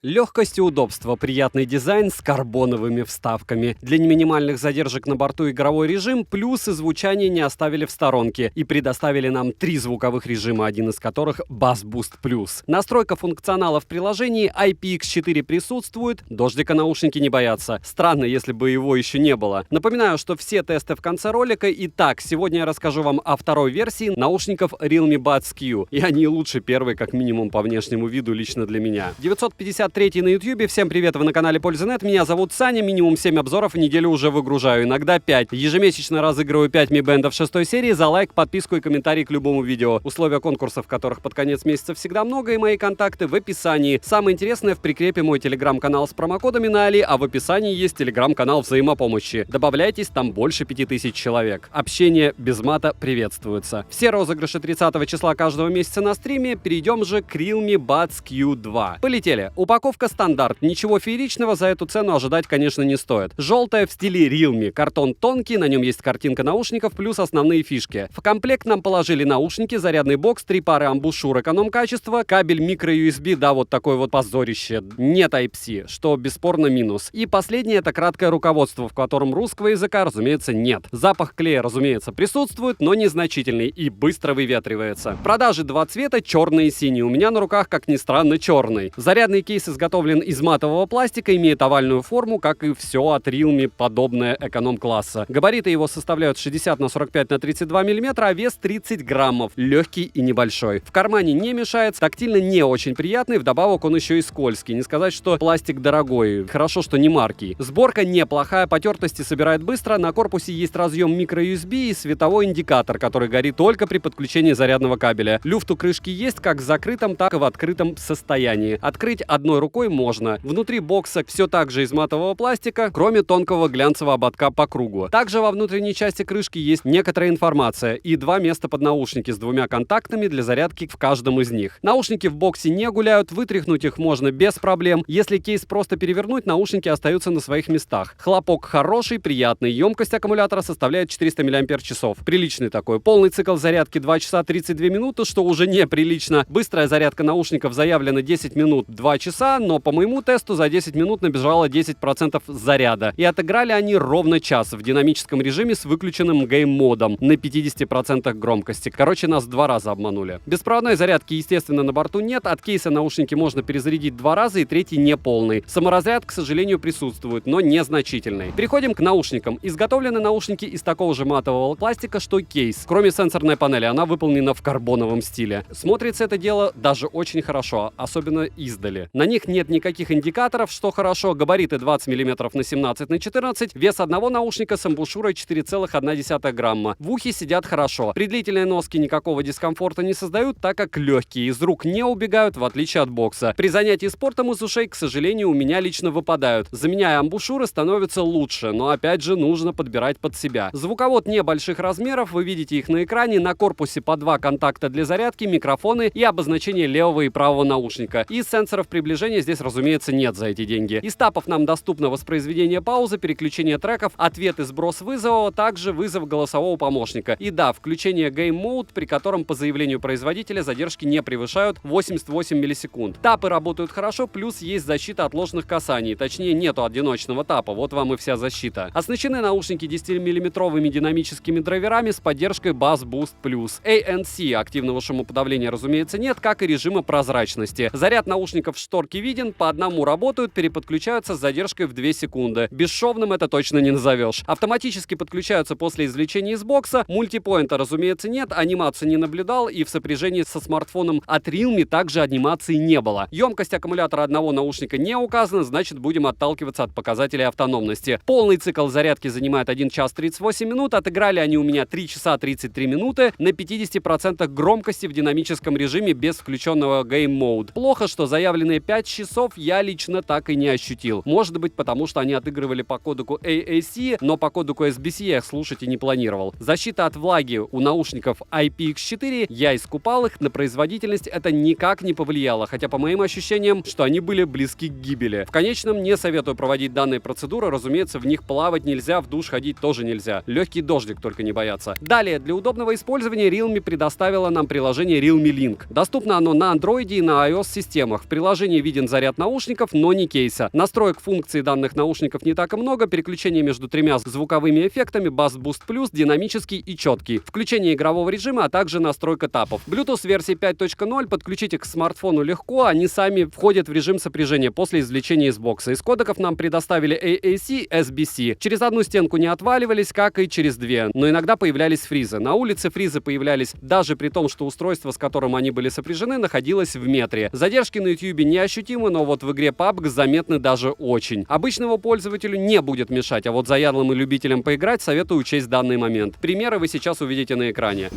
Легкость и удобство, приятный дизайн с карбоновыми вставками. Для минимальных задержек на борту игровой режим, плюс и звучание не оставили в сторонке и предоставили нам 3 звуковых режима, один из которых Bass Boost Plus. Настройка функционала в приложении, IPX4 присутствует, дождика наушники не боятся. Странно, если бы его еще не было. Напоминаю, что все тесты в конце ролика. Итак, сегодня я расскажу вам о второй версии наушников Realme Buds Q. И они лучше первой, как минимум по внешнему виду, лично для меня. 953 на YouTube. Всем привет, вы на канале Польза.нет. Меня зовут Саня. Минимум 7 обзоров в неделю уже выгружаю. Иногда 5. Ежемесячно разыгрываю 5 Mi Band'ов 6 серии за лайк, подписку и комментарий к любому видео. Условия конкурсов, которых под конец месяца всегда много, и мои контакты в описании. Самое интересное, в прикрепе мой телеграм-канал с промокодами на Али, а в описании есть телеграм-канал взаимопомощи. Добавляйтесь, там больше 5000 человек. Общение без мата приветствуется. Все розыгрыши 30 числа каждого месяца на стриме. Перейдем же к Realme Buds Q2. Полетели. Упаковка стандарт. Ничего фееричного за эту цену ожидать, конечно, не стоит. Желтая в стиле Realme. Картон тонкий, на нем есть картинка наушников плюс основные фишки. В комплект нам положили наушники, зарядный бокс, 3 пары амбушюр эконом-качества, кабель micro-USB, да, вот такое вот позорище. Не Type-C, что бесспорно минус. И последнее — это краткое руководство, в котором русского языка, разумеется, нет. Запах клея, разумеется, присутствует, но незначительный и быстро выветривается. В продаже 2 цвета, черный и синий. У меня на руках, как ни странно, черный. Зарядный кейс изготовлен из матового пластика, имеет овальную форму, как и все от Realme, подобное эконом-класса. Габариты его составляют 60 на 45 на 32 мм, а вес 30 граммов. Легкий и небольшой. В кармане не мешается, тактильно не очень приятный, вдобавок он еще и скользкий. Не сказать, что пластик дорогой. Хорошо, что не марки. Сборка неплохая, потертости собирает быстро. На корпусе есть разъем micro-USB и световой индикатор, который горит только при подключении зарядного кабеля. Люфт у крышки есть как в закрытом, так и в открытом состоянии. Открыть одной рукой можно. Внутри бокса все так же из матового пластика, кроме тонкого глянцевого ободка по кругу. Также во внутренней части крышки есть некоторая информация и 2 места под наушники с 2 контактами для зарядки в каждом из них. Наушники в боксе не гуляют, вытряхнуть их можно без проблем. Если кейс просто перевернуть, наушники остаются на своих местах. Хлопок хороший, приятный. Емкость аккумулятора составляет 400 мАч. Приличный такой. Полный цикл зарядки 2 часа 32 минуты, что уже неприлично. Быстрая зарядка наушников заявлена 10 минут 2 часа, но по моему тесту за 10 минут набежало 10% заряда. И отыграли они ровно час в динамическом режиме с выключенным гейм-модом на 50% громкости. Короче, нас 2 раза обманули. Беспроводной зарядки, естественно, на борту нет. От кейса наушники можно перезарядить 2 раза, и третий не полный. Саморазряд, к сожалению, присутствует, но незначительный. Переходим к наушникам. Изготовлены наушники из такого же матового пластика, что кейс. Кроме сенсорной панели, она выполнена в карбоновом стиле. Смотрится это дело даже очень хорошо, особенно издали. На них нет никаких индикаторов, что хорошо. Габариты 20 мм на 17 на 14. Вес одного наушника с амбушюрой 4,1 грамма. В ухе сидят хорошо. При длительной носке никакого дискомфорта не создают, так как легкие. Из рук не убегают, в отличие от бокса. При занятии спортом из ушей, к сожалению, у меня лично выпадают. Заменяя амбушюры, становится лучше, но опять же нужно подбирать под себя. Звуковод небольших размеров, вы видите их на экране. На корпусе по 2 контакта для зарядки, микрофоны и обозначение левого и правого наушника. И сенсоров приближения здесь, разумеется, нет за эти деньги. Из тапов нам доступно воспроизведение паузы, переключение треков, ответ и сброс вызова, также вызов голосового помощника. И да, включение Game Mode, при котором по заявлению производителя задержки не превышают 88 миллисекунд. Тапы работают хорошо, плюс есть защита от ложных касаний. Точнее, нету одиночного тапа, вот вам и вся защита. Оснащены наушники 10-миллиметровыми динамическими драйверами с поддержкой Bass Boost Plus. ANC активного шумоподавления, разумеется, нет, как и режима прозрачности. Заряд наушников в шторке виден, по одному работают, переподключаются с задержкой в 2 секунды. Бесшовным это точно не назовешь. Автоматически подключаются после извлечения из бокса. Мультипоинта, разумеется, нет, анимацию не наблюдал, и в сопряжении со смартфоном от Realme также анимации не было. Емкость аккумулятора одного наушника не указана, значит, будем отталкиваться от показателей автономности. Полный цикл зарядки занимает 1 час 38 минут, отыграли они у меня 3 часа 33 минуты на 50% громкости в динамическом режиме без включенного Game Mode. Плохо, что заявленные 5 часов я лично так и не ощутил. Может быть, потому что они отыгрывали по кодеку AAC, но по кодеку SBC я их слушать и не планировал. Защита от влаги у наушников IPX4, я искупал их, на производительность это никак не повлияло, хотя по моим ощущениям, что они были близки к гибели. В конечном не советую проводить данные процедуры, разумеется, в них плавать нельзя, в душ ходить тоже нельзя. Легкий дождик только не бояться. Далее, для удобного использования Realme предоставила нам приложение Realme Link. Доступно оно на Android и на iOS системах. В приложении видите виден заряд наушников, но не кейса. Настроек функций данных наушников не так и много. Переключение между тремя звуковыми эффектами: Bass Boost Plus, динамический и четкий. Включение игрового режима, а также настройка тапов. Bluetooth версии 5.0 подключить к смартфону легко, они сами входят в режим сопряжения после извлечения из бокса. Из кодеков нам предоставили AAC, SBC. Через одну стенку не отваливались, как и через две, но иногда появлялись фризы. На улице фризы появлялись даже при том, что устройство, с которым они были сопряжены, находилось в метре. Задержки на YouTube неощутимы, но вот в игре PUBG заметны даже очень. Обычному пользователю не будет мешать, а вот заядлым и любителям поиграть советую учесть данный момент. Примеры вы сейчас увидите на экране.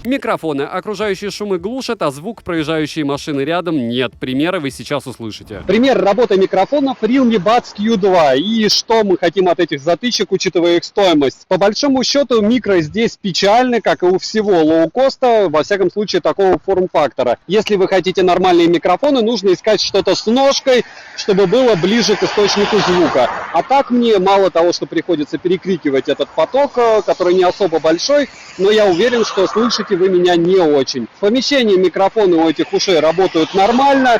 Микрофоны. Окружающие шумы глушат, а звук проезжающей машины рядом нет. Примеры вы сейчас услышите. Пример работы микрофонов Realme Buds Q2. И что мы хотим от этих затычек, учитывая их стоимость? По большому счету, микро здесь печальны, как и у всего лоукоста, во всяком случае, такого форм-фактора. Если вы хотите нормальные микрофоны, нужно искать что-то с ножкой, чтобы было ближе к источнику звука. А так мне мало того, что приходится перекрикивать этот поток, который не особо большой, но я уверен, что слышите вы меня не очень. В помещении микрофоны у этих ушей работают нормально.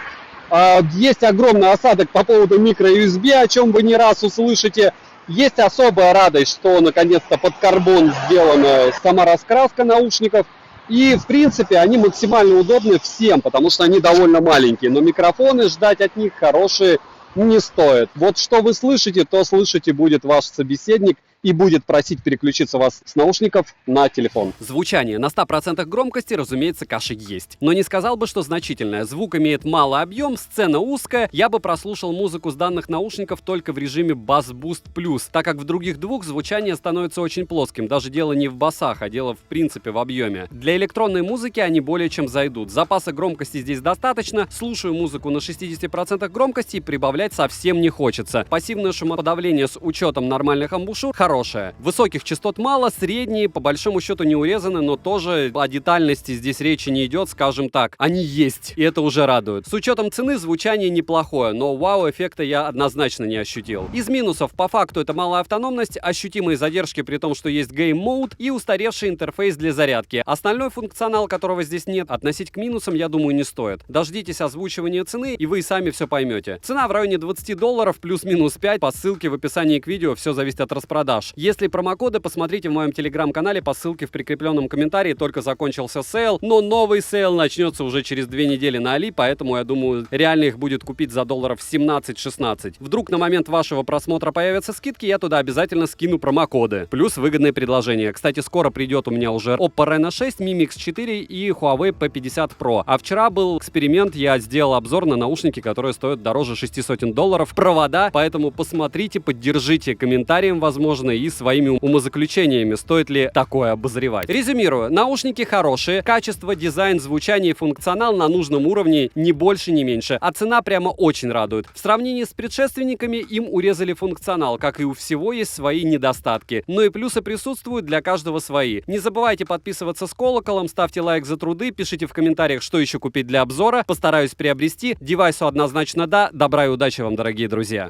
Есть огромный осадок по поводу микро-USB, о чем вы не раз услышите. Есть особая радость, что наконец-то под карбон сделана сама раскраска наушников. И, в принципе, они максимально удобны всем, потому что они довольно маленькие. Но микрофоны, ждать от них хорошие не стоит. Вот что вы слышите, то слышите будет ваш собеседник и будет просить переключиться вас с наушников на телефон. Звучание на 100% громкости, разумеется, каши есть. Но не сказал бы, что значительное. Звук имеет малый объем, сцена узкая. Я бы прослушал музыку с данных наушников только в режиме Bass Boost Plus, так как в других двух звучание становится очень плоским. Даже дело не в басах, а дело в принципе в объеме. Для электронной музыки они более чем зайдут. Запаса громкости здесь достаточно. Слушаю музыку на 60% громкости и прибавлять совсем не хочется. Пассивное шумоподавление с учетом нормальных амбушюр хорошее. Высоких частот мало, средние по большому счету не урезаны, но тоже о детальности здесь речи не идет, скажем так. Они есть, и это уже радует. С учетом цены звучание неплохое, но вау-эффекта я однозначно не ощутил. Из минусов по факту это малая автономность, ощутимые задержки при том, что есть Game Mode и устаревший интерфейс для зарядки. Остальной функционал, которого здесь нет, относить к минусам, я думаю, не стоит. Дождитесь озвучивания цены, и вы и сами все поймете. Цена в районе $20, плюс-минус 5, по ссылке в описании к видео, все зависит от распродаж. Если промокоды, посмотрите в моем телеграм-канале по ссылке в прикрепленном комментарии. Только закончился сейл, но новый сейл начнется уже через 2 недели на Али, поэтому я думаю, реально их будет купить за долларов 17-16. Вдруг на момент вашего просмотра появятся скидки, я туда обязательно скину промокоды. Плюс выгодные предложения. Кстати, скоро придет у меня уже Oppo Reno 6, Mi Mix 4 и Huawei P50 Pro. А вчера был эксперимент, я сделал обзор на наушники, которые стоят дороже $600. Провода, поэтому посмотрите, поддержите комментарием, возможно, и своими умозаключениями, стоит ли такое обозревать. Резюмирую, наушники хорошие, качество, дизайн, звучание и функционал на нужном уровне, ни больше, ни меньше, а цена прямо очень радует. В сравнении с предшественниками им урезали функционал, как и у всего есть свои недостатки, но и плюсы присутствуют, для каждого свои. Не забывайте подписываться с колоколом, ставьте лайк за труды, пишите в комментариях, что еще купить для обзора, постараюсь приобрести, девайсу однозначно да, добра и удачи вам, дорогие друзья.